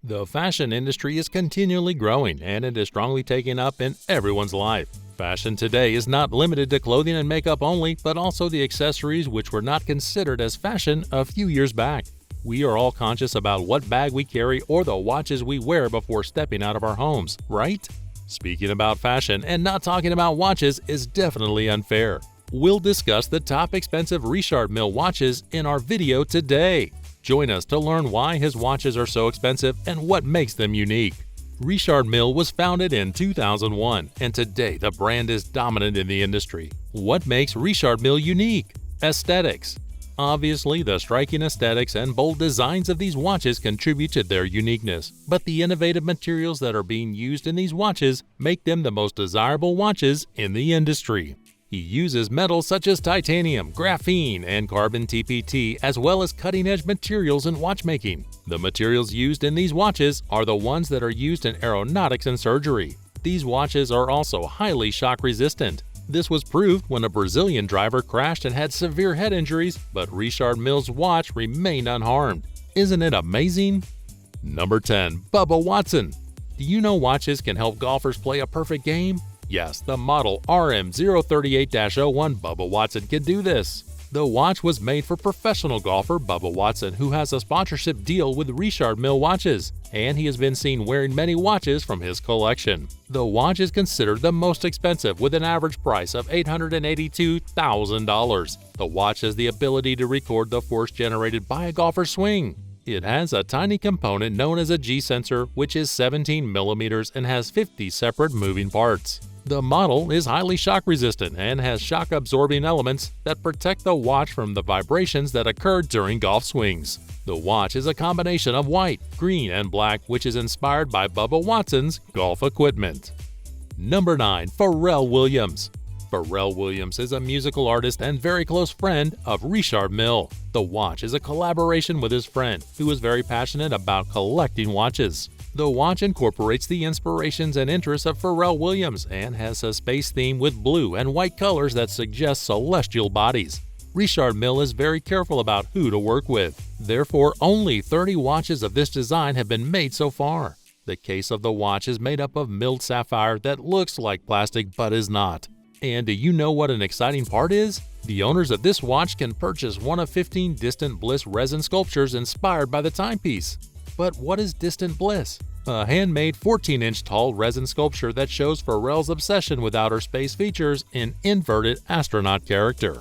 The fashion industry is continually growing, and it is strongly taken up in everyone's life. Fashion today is not limited to clothing and makeup only, but also the accessories which were not considered as fashion a few years back. We are all conscious about what bag we carry or the watches we wear before stepping out of our homes, right? Speaking about fashion and not talking about watches is definitely unfair. We'll discuss the top expensive Richard Mille watches in our video today. Join us to learn why his watches are so expensive and what makes them unique. Richard Mille was founded in 2001, and today the brand is dominant in the industry. What makes Richard Mille unique? Aesthetics. Obviously, the striking aesthetics and bold designs of these watches contribute to their uniqueness, but the innovative materials that are being used in these watches make them the most desirable watches in the industry. He uses metals such as titanium, graphene, and carbon TPT, as well as cutting-edge materials in watchmaking. The materials used in these watches are the ones that are used in aeronautics and surgery. These watches are also highly shock-resistant. This was proved when a Brazilian driver crashed and had severe head injuries, but Richard Mille's watch remained unharmed. Isn't it amazing? Number 10. Bubba Watson. Do you know watches can help golfers play a perfect game? Yes, the model RM038-01 Bubba Watson can do this. The watch was made for professional golfer Bubba Watson, who has a sponsorship deal with Richard Mille watches, and he has been seen wearing many watches from his collection. The watch is considered the most expensive with an average price of $882,000. The watch has the ability to record the force generated by a golfer's swing. It has a tiny component known as a G-sensor, which is 17 millimeters and has 50 separate moving parts. The model is highly shock-resistant and has shock-absorbing elements that protect the watch from the vibrations that occur during golf swings. The watch is a combination of white, green, and black, which is inspired by Bubba Watson's golf equipment. Number 9. Pharrell Williams. Pharrell Williams is a musical artist and very close friend of Richard Mille. The watch is a collaboration with his friend, who is very passionate about collecting watches. The watch incorporates the inspirations and interests of Pharrell Williams and has a space theme with blue and white colors that suggest celestial bodies. Richard Mille is very careful about who to work with. Therefore, only 30 watches of this design have been made so far. The case of the watch is made up of milled sapphire that looks like plastic but is not. And do you know what an exciting part is? The owners of this watch can purchase one of 15 Distant Bliss resin sculptures inspired by the timepiece. But what is Distant Bliss? A handmade 14-inch tall resin sculpture that shows Pharrell's obsession with outer space features in inverted astronaut character.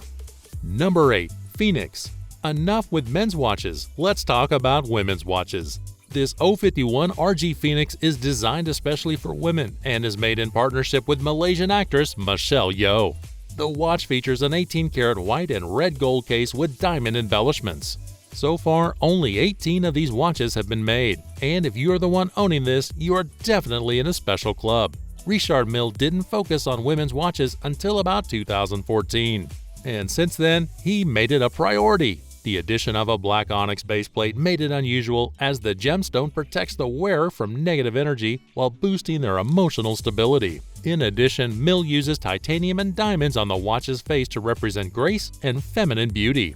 Number 8. Phoenix. Enough with men's watches, let's talk about women's watches. This 051 RG Phoenix is designed especially for women and is made in partnership with Malaysian actress Michelle Yeoh. The watch features an 18-karat white and red gold case with diamond embellishments. So far, only 18 of these watches have been made, and if you are the one owning this, you are definitely in a special club. Richard Mille didn't focus on women's watches until about 2014, and since then, he made it a priority. The addition of a black onyx base plate made it unusual, as the gemstone protects the wearer from negative energy while boosting their emotional stability. In addition, Mille uses titanium and diamonds on the watch's face to represent grace and feminine beauty.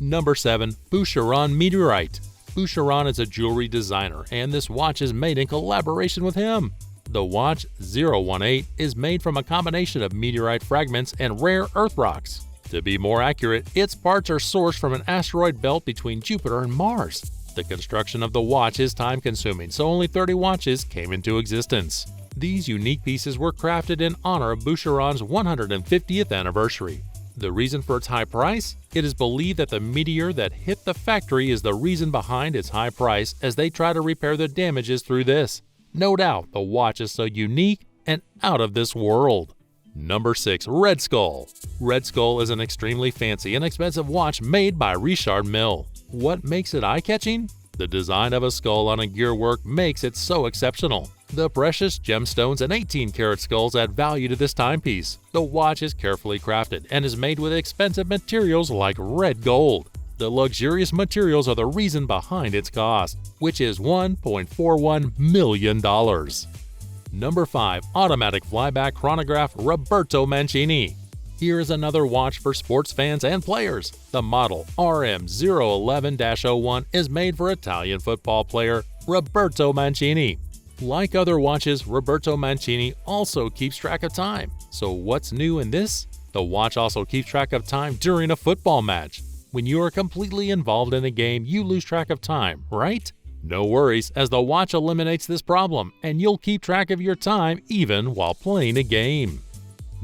Number 7. Boucheron Meteorite. Boucheron is a jewelry designer, and this watch is made in collaboration with him. The watch 018 is made from a combination of meteorite fragments and rare earth rocks. To be more accurate, its parts are sourced from an asteroid belt between Jupiter and Mars. The construction of the watch is time-consuming, so only 30 watches came into existence. These unique pieces were crafted in honor of Boucheron's 150th anniversary. The reason for its high price? It is believed that the meteor that hit the factory is the reason behind its high price, as they try to repair the damages through this. No doubt, the watch is so unique and out of this world. Number 6. Red Skull. Red Skull is an extremely fancy and expensive watch made by Richard Mille. What makes it eye-catching? The design of a skull on a gearwork makes it so exceptional. The precious gemstones and 18-karat skulls add value to this timepiece. The watch is carefully crafted and is made with expensive materials like red gold. The luxurious materials are the reason behind its cost, which is $1.41 million. Number 5. Automatic Flyback Chronograph Roberto Mancini. Here is another watch for sports fans and players. The model RM011-01 is made for Italian football player Roberto Mancini. Like other watches, Roberto Mancini also keeps track of time. So what's new in this? The watch also keeps track of time during a football match. When you are completely involved in a game, you lose track of time, right? No worries, as the watch eliminates this problem, and you'll keep track of your time even while playing a game.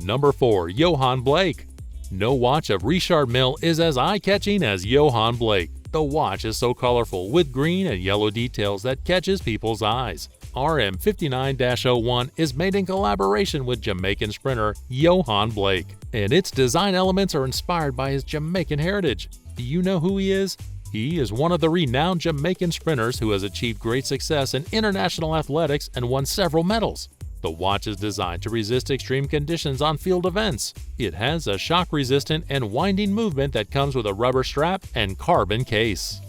Number 4. Johann Blake. No watch of Richard Mille is as eye-catching as Johann Blake. The watch is so colorful with green and yellow details that catches people's eyes. RM59-01 is made in collaboration with Jamaican sprinter Johann Blake, and its design elements are inspired by his Jamaican heritage. Do you know who he is? He is one of the renowned Jamaican sprinters who has achieved great success in international athletics and won several medals. The watch is designed to resist extreme conditions on field events. It has a shock-resistant and winding movement that comes with a rubber strap and carbon case.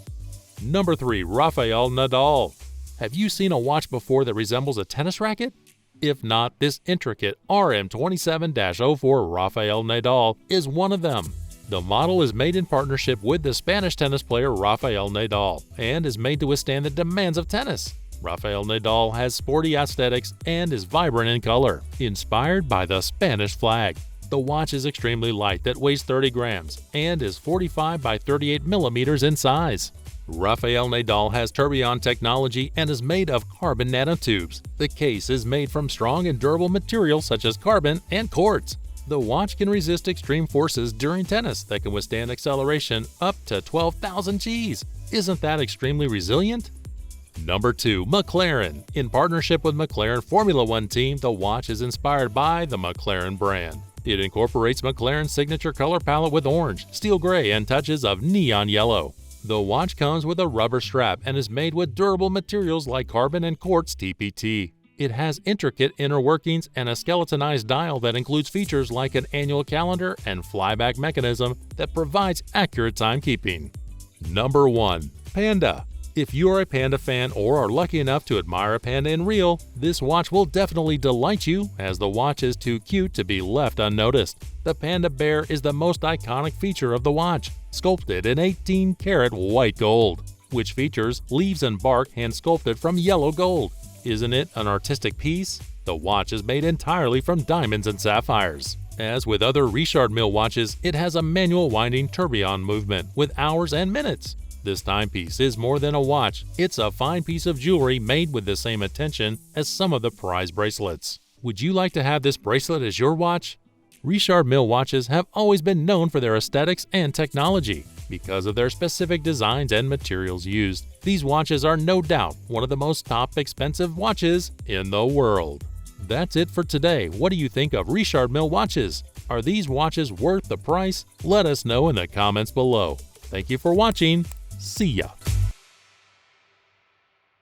Number 3. Rafael Nadal. Have you seen a watch before that resembles a tennis racket? If not, this intricate RM27-04 Rafael Nadal is one of them. The model is made in partnership with the Spanish tennis player Rafael Nadal and is made to withstand the demands of tennis. Rafael Nadal has sporty aesthetics and is vibrant in color, inspired by the Spanish flag. The watch is extremely light that weighs 30 grams and is 45 by 38 millimeters in size. Rafael Nadal has tourbillon technology and is made of carbon nanotubes. The case is made from strong and durable materials such as carbon and quartz. The watch can resist extreme forces during tennis that can withstand acceleration up to 12,000 Gs. Isn't that extremely resilient? Number 2. McLaren. In partnership with McLaren Formula One team, the watch is inspired by the McLaren brand. It incorporates McLaren's signature color palette with orange, steel gray, and touches of neon yellow. The watch comes with a rubber strap and is made with durable materials like carbon and quartz TPT. It has intricate inner workings and a skeletonized dial that includes features like an annual calendar and flyback mechanism that provides accurate timekeeping. Number 1. Panda. If you are a panda fan or are lucky enough to admire a panda in real, this watch will definitely delight you, as the watch is too cute to be left unnoticed. The panda bear is the most iconic feature of the watch, sculpted in 18-karat white gold, which features leaves and bark hand-sculpted from yellow gold. Isn't it an artistic piece? The watch is made entirely from diamonds and sapphires. As with other Richard Mille watches, it has a manual winding tourbillon movement with hours and minutes. This timepiece is more than a watch. It's a fine piece of jewelry made with the same attention as some of the prize bracelets. Would you like to have this bracelet as your watch? Richard Mille watches have always been known for their aesthetics and technology. Because of their specific designs and materials used, these watches are no doubt one of the most top expensive watches in the world. That's it for today. What do you think of Richard Mille watches? Are these watches worth the price? Let us know in the comments below. Thank you for watching. See ya!